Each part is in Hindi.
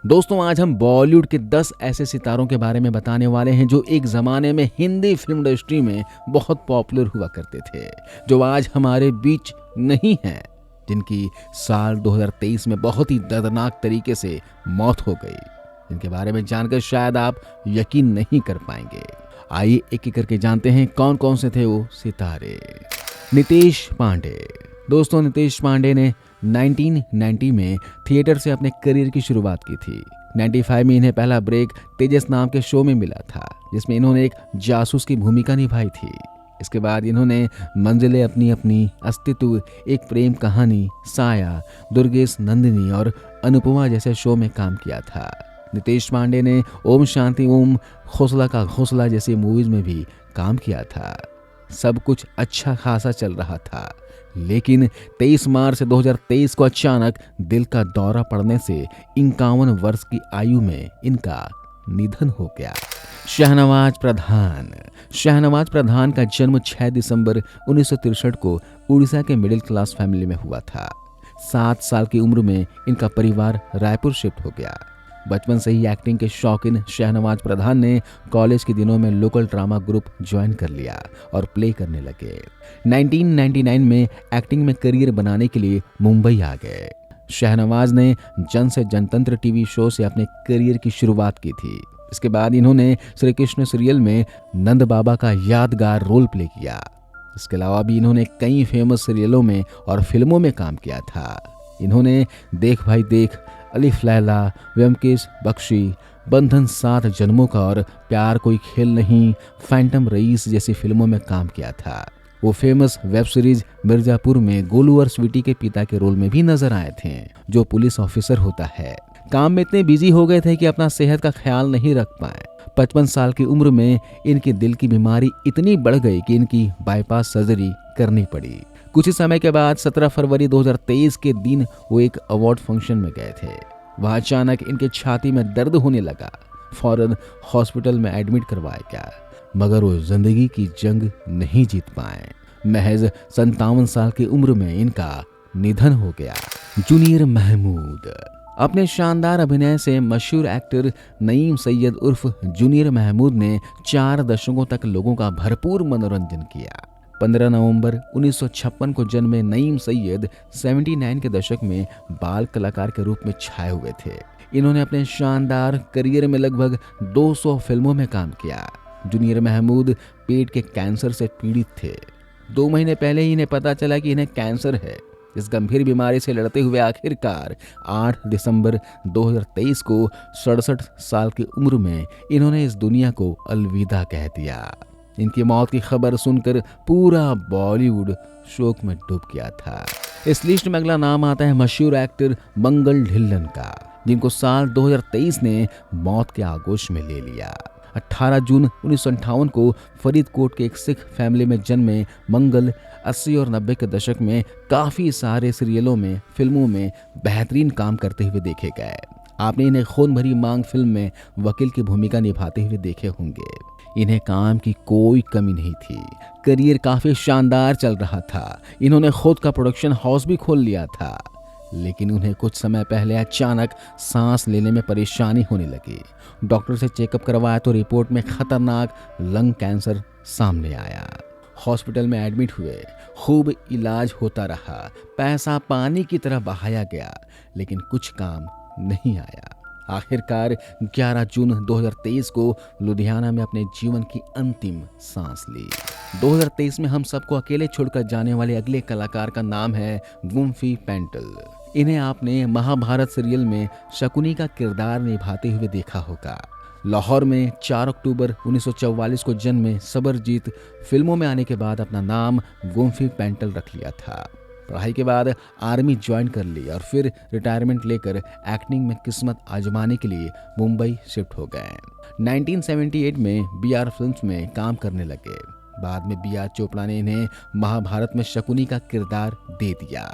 दोस्तों, आज हम बॉलीवुड के 10 ऐसे सितारों के बारे में बताने वाले हैं जो एक ज़माने में हिंदी फिल्म इंडस्ट्री में बहुत पॉपुलर हुआ करते थे, जो आज हमारे बीच नहीं हैं, जिनकी साल 2023 में बहुत ही दर्दनाक तरीके से मौत हो गई, जिनके बारे में जानकर शायद आप यकीन नहीं कर पाएंगे। आइए एक एक करके जानते हैं कौन कौन से थे वो सितारे। नितेश पांडे। दोस्तों, नितेश पांडे ने 1990 में थिएटर से अपने करियर की शुरुआत की थी। 95 में इन्हें पहला ब्रेक तेजस नाम के शो में मिला था, जिसमें इन्होंने एक जासूस की भूमिका निभाई थी। इसके बाद इन्होंने मंजिलें अपनी अपनी, अस्तित्व, एक प्रेम कहानी, साया, दुर्गेश नंदिनी और अनुपमा जैसे शो में काम किया था। नितेश पांडे ने ओम शांति ओम, हौसला का हौसला जैसी मूवीज में भी काम किया था। सब कुछ अच्छा खासा चल रहा था, लेकिन 23 मार्च 2023 को अचानक दिल का दौरा पड़ने से 51 वर्ष की आयु में इनका निधन हो गया। शहनवाज प्रधान। शहनवाज प्रधान का जन्म 6 दिसंबर 1963 को उड़ीसा के मिडिल क्लास फैमिली में हुआ था। 7 साल की उम्र में इनका परिवार रायपुर शिफ्ट हो गया। बचपन से ही एक्टिंग के शौकीन शहनवाज प्रधान ने कॉलेज के दिनों में लोकल ड्रामा ग्रुप ज्वाइन कर लिया और प्ले करने लगे। 1999 में एक्टिंग में करियर बनाने के लिए मुंबई आ गए। शहनवाज ने जन से जनतंत्र टीवी शो से अपने करियर की शुरुआत की थी। इसके बाद इन्होंने श्री कृष्ण सीरियल में नंद बाबा का यादगार रोल प्ले किया। इसके अलावा भी इन्होंने कई फेमस सीरियलों में और फिल्मों में काम किया था। इन्होंने देख भाई देख, अलिफ लैला, व्योमकेश बख्शी, बंधन 7 जन्मों का और प्यार कोई खेल नहीं, फैंटम रईस जैसी फिल्मों में काम किया था। वो फेमस वेब सीरीज मिर्जापुर में गोलू और स्वीटी के पिता के रोल में भी नजर आए थे, जो पुलिस ऑफिसर होता है। काम में इतने बिजी हो गए थे कि अपना सेहत का ख्याल नहीं रख पाए। 55 साल की उम्र में इनकी दिल की बीमारी इतनी बढ़ गई कि इनकी बाईपास सर्जरी करनी पड़ी। कुछ ही समय के बाद 17 फरवरी 2023 के दिन वो एक अवार्ड फंक्शन में गए थे। वहां अचानक इनके छाती में दर्द होने लगा। फौरन हॉस्पिटल में एडमिट करवाया गया, मगर वो जिंदगी की जंग नहीं जीत पाए। महज 57 साल की उम्र में इनका निधन हो गया। जूनियर महमूद। अपने शानदार अभिनय से मशहूर एक्टर नईम सैयद उर्फ जूनियर महमूद ने 4 दशकों तक लोगों का भरपूर मनोरंजन किया। 15 नवंबर 1956 को जन्मे नईम सैयद 79 के दशक में बाल कलाकार के रूप में छाए हुए थे। इन्होंने अपने शानदार करियर में लगभग 200 फिल्मों में काम किया। जूनियर महमूद पेट के कैंसर से पीड़ित थे। 2 महीने पहले ही इन्हें पता चला कि इन्हें कैंसर है। इस गंभीर बीमारी से लड़ते हुए आखिरकार 8 दिसंबर 2023 को 67 साल की उम्र में इन्होंने इस दुनिया को अलविदा कह दिया। इनकी मौत की खबर सुनकर पूरा बॉलीवुड शोक में डूब गया था। इस लिस्ट में अगला नाम आता है मशहूर एक्टर मंगल ढिल्लन का, जिनको साल 2023 ने मौत के आगोश में ले लिया। 18 जून 1958 को फरीदकोट के एक सिख फैमिली में जन्मे मंगल 80 और 90 के दशक में काफी सारे सीरियलों में, फिल्मों में बेहतरीन काम करते हुए देखे गए। आपने इन्हें खून भरी मांग फिल्म में वकील की भूमिका निभाते हुए देखे होंगे। इन्हें काम की कोई कमी नहीं थी। करियर काफी शानदार चल रहा था। इन्होंने खुद का प्रोडक्शन हाउस भी खोल लिया था, लेकिन उन्हें कुछ समय पहले अचानक सांस लेने में परेशानी होने लगी। डॉक्टर से चेकअप करवाया तो रिपोर्ट में खतरनाक लंग कैंसर सामने आया। हॉस्पिटल में एडमिट हुए, खूब इलाज होता रहा, पैसा पानी की तरह बहाया गया, लेकिन कुछ काम नहीं आया। आखिरकार 11 जून 2023 को लुधियाना में अपने जीवन की अंतिम सांस ली। 2023 में हम सबको अकेले छोड़कर जाने वाले अगले कलाकार का नाम है गुम्फी पेंटल। इन्हें आपने महाभारत सीरियल में शकुनी का किरदार निभाते हुए देखा होगा। लाहौर में 4 अक्टूबर 1944 को जन्मे सबरजीत फिल्मों में आने के बाद अपना नाम गुम्फी पेंटल रख लिया था। पढ़ाई के बाद आर्मी ज्वाइन कर ली और फिर रिटायरमेंट लेकर एक्टिंग में किस्मत आजमाने के लिए मुंबई शिफ्ट हो गए। 1978 में बीआर फिल्म्स में काम करने लगे। बाद में बीआर चोपड़ा ने इन्हें महाभारत में शकुनी का किरदार दे दिया,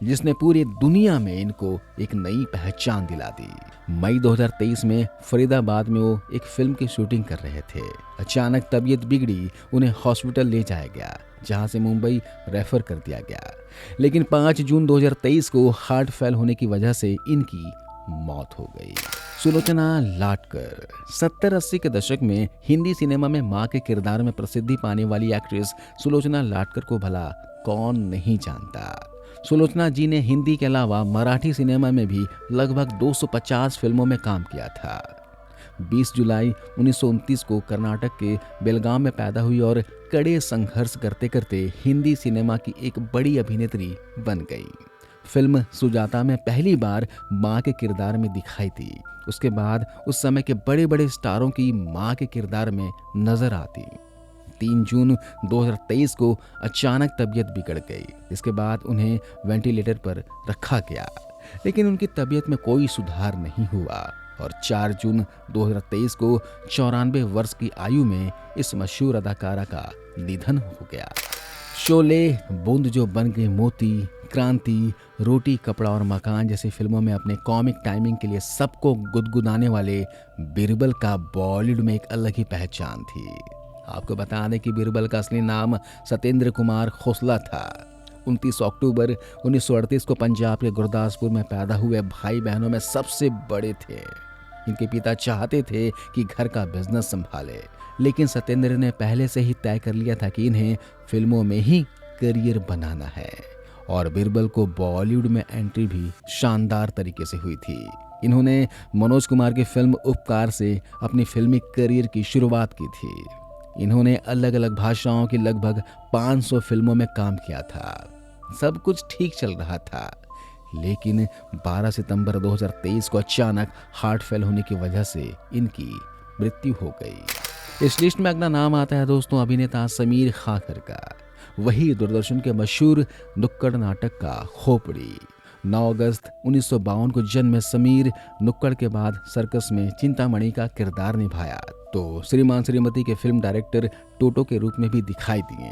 जिसने पूरी दुनिया में इनको एक नई पहचान दिला दी। मई 2023 में फरीदाबाद में वो एक फिल्म की शूटिंग कर रहे थे। अचानक तबीयत बिगड़ी, उन्हें हॉस्पिटल ले जाया गया, जहां से मुंबई रेफर कर दिया गया। लेकिन 5 जून 2023 को हार्ट फेल होने की वजह से इनकी मौत हो गई। सुलोचना लाटकर 70-80 के दशक में हिंदी सिनेमा में मां के किरदार में प्रसिद्धि पाने वाली एक्ट्रेस सुलोचना लाटकर को भला कौन नहीं जानता। सुलोचना जी ने हिंदी के अलावा मराठी सिनेमा में भी लगभग 250 फिल्मों में काम किया था। 20 जुलाई 1929 को कर्नाटक के बेलगाम में पैदा हुई और कड़े संघर्ष करते करते हिंदी सिनेमा की एक बड़ी अभिनेत्री बन गई। फिल्म सुजाता में पहली बार मां के किरदार में दिखाई थी। उसके बाद उस समय के बड़े बड़े स्टारों की मां के किरदार में नजर आती। 3 जून 2023 को अचानक तबीयत बिगड़ गई। इसके बाद उन्हें वेंटिलेटर पर रखा गया, लेकिन उनकी तबीयत में कोई सुधार नहीं हुआ और 4 जून 2023 को 94 वर्ष की आयु में इस मशहूर अदाकारा का निधन हो गया। शोले, बूंद जो बन गए मोती, क्रांति, रोटी कपड़ा और मकान जैसी फिल्मों में अपने कॉमिक टाइमिंग के लिए सबको गुदगुदाने वाले बीरबल का बॉलीवुड में एक अलग ही पहचान थी। आपको बता दें कि बीरबल का असली नाम सत्येंद्र कुमार खोसला था। 29 अक्टूबर 1938 को पंजाब के गुरदासपुर में पैदा हुए भाई बहनों में सबसे बड़े थे। इनके पिता चाहते थे कि घर का बिजनेस संभाले, लेकिन सत्येंद्र ने पहले से ही तय कर लिया था कि इन्हें फिल्मों में ही करियर बनाना है और बीरबल को बॉलीवुड में एंट्री भी शानदार तरीके से हुई थी। इन्होंने मनोज कुमार की फिल्म उपकार से अपनी फिल्मी करियर की शुरुआत की थी। इन्होंने अलग अलग भाषाओं की लगभग 500 फिल्मों में काम किया था। सब कुछ ठीक चल रहा था, लेकिन 12 सितंबर 2023 को अचानक हार्ट फेल होने की वजह से इनकी मृत्यु हो गई। इस लिस्ट में अगला नाम आता है दोस्तों अभिनेता समीर खाकर का। वही दूरदर्शन के मशहूर नुक्कड़ नाटक का खोपड़ी। 9 अगस्त 1952 को जन्मे समीर नुक्कड़ के बाद सर्कस में चिंतामणि का किरदार निभाया तो श्रीमान श्रीमती के फिल्म डायरेक्टर टोटो के रूप में भी दिखाई दिए।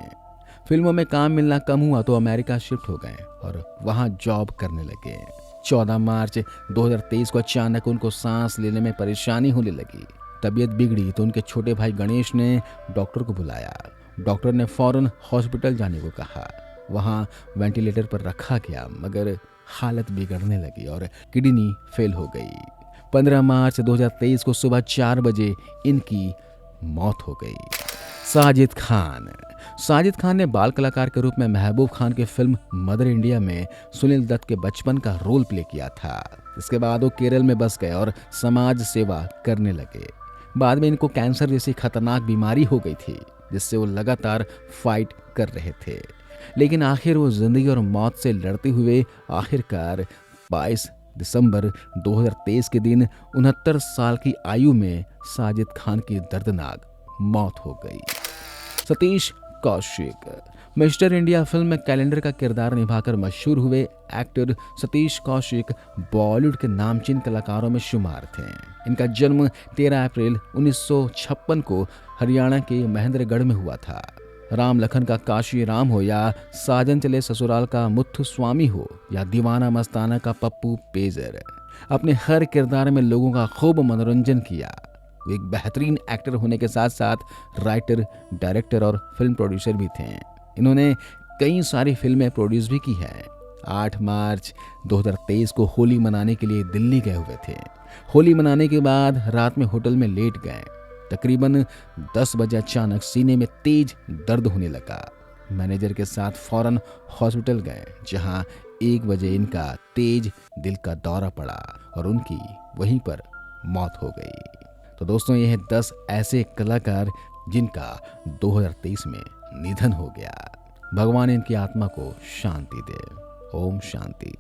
फिल्मों में काम मिलना कम हुआ तो अमेरिका शिफ्ट हो गए और वहां जॉब करने लगे। 14 मार्च 2023 को अचानक उनको सांस लेने में परेशानी होने लगी। तबीयत बिगड़ी तो उनके छोटे भाई गणेश ने डॉक्टर को बुलाया। डॉक्टर ने फौरन हॉस्पिटल जाने को कहा। वहां वेंटिलेटर पर रखा गया, मगर हालत बिगड़ने लगी और किडनी फेल हो गई। 15 मार्च 2023 को सुबह 4 बजे इनकी मौत हो गई। साजिद खान ने बाल कलाकार के रूप में महबूब खान की फिल्म मदर इंडिया में सुनील दत्त के बचपन का रोल प्ले किया था। इसके बाद वो केरल में बस गए और समाज सेवा करने लगे। बाद में इनको कैंसर जैसी खतरनाक बीमारी हो गई थी, जिससे वो लगातार फाइट कर रहे थे, लेकिन आखिर वो जिंदगी और मौत से लड़ते हुए आखिरकार 22 दिसंबर 2023 के दिन 69 साल की आयु में साजिद खान की दर्दनाक मौत हो गई। Satish Kaushik mister India film में कैलेंडर का किरदार निभाकर मशहूर हुए एक्टर सतीश कौशिक बॉलीवुड के नामचीन कलाकारों में शुमार थे। इनका जन्म 13 अप्रैल 1956 को हरियाणा के महेंद्रगढ़ में हुआ था। राम लखन का काशी राम हो या साजन चले ससुराल का मुथु स्वामी हो या दीवाना मस्ताना का पप्पू पेजर, अपने हर किरदार में लोगों का खूब मनोरंजन किया। वो एक बेहतरीन एक्टर होने के साथ साथ राइटर, डायरेक्टर और फिल्म प्रोड्यूसर भी थे। इन्होंने कई सारी फिल्में प्रोड्यूस भी की हैं। 8 मार्च 2023 को होली मनाने के लिए दिल्ली गए हुए थे। होली मनाने के बाद रात में होटल में लेट गए। तकरीबन 10 बजे अचानक सीने में तेज दर्द होने लगा। मैनेजर के साथ फौरन हॉस्पिटल गए, जहां 1 बजे इनका तेज दिल का दौरा पड़ा और उनकी वहीं पर मौत हो गई। तो दोस्तों, ये हैं 10 ऐसे कलाकार जिनका 2023 में निधन हो गया। भगवान इनकी आत्मा को शांति दे। ओम शांति।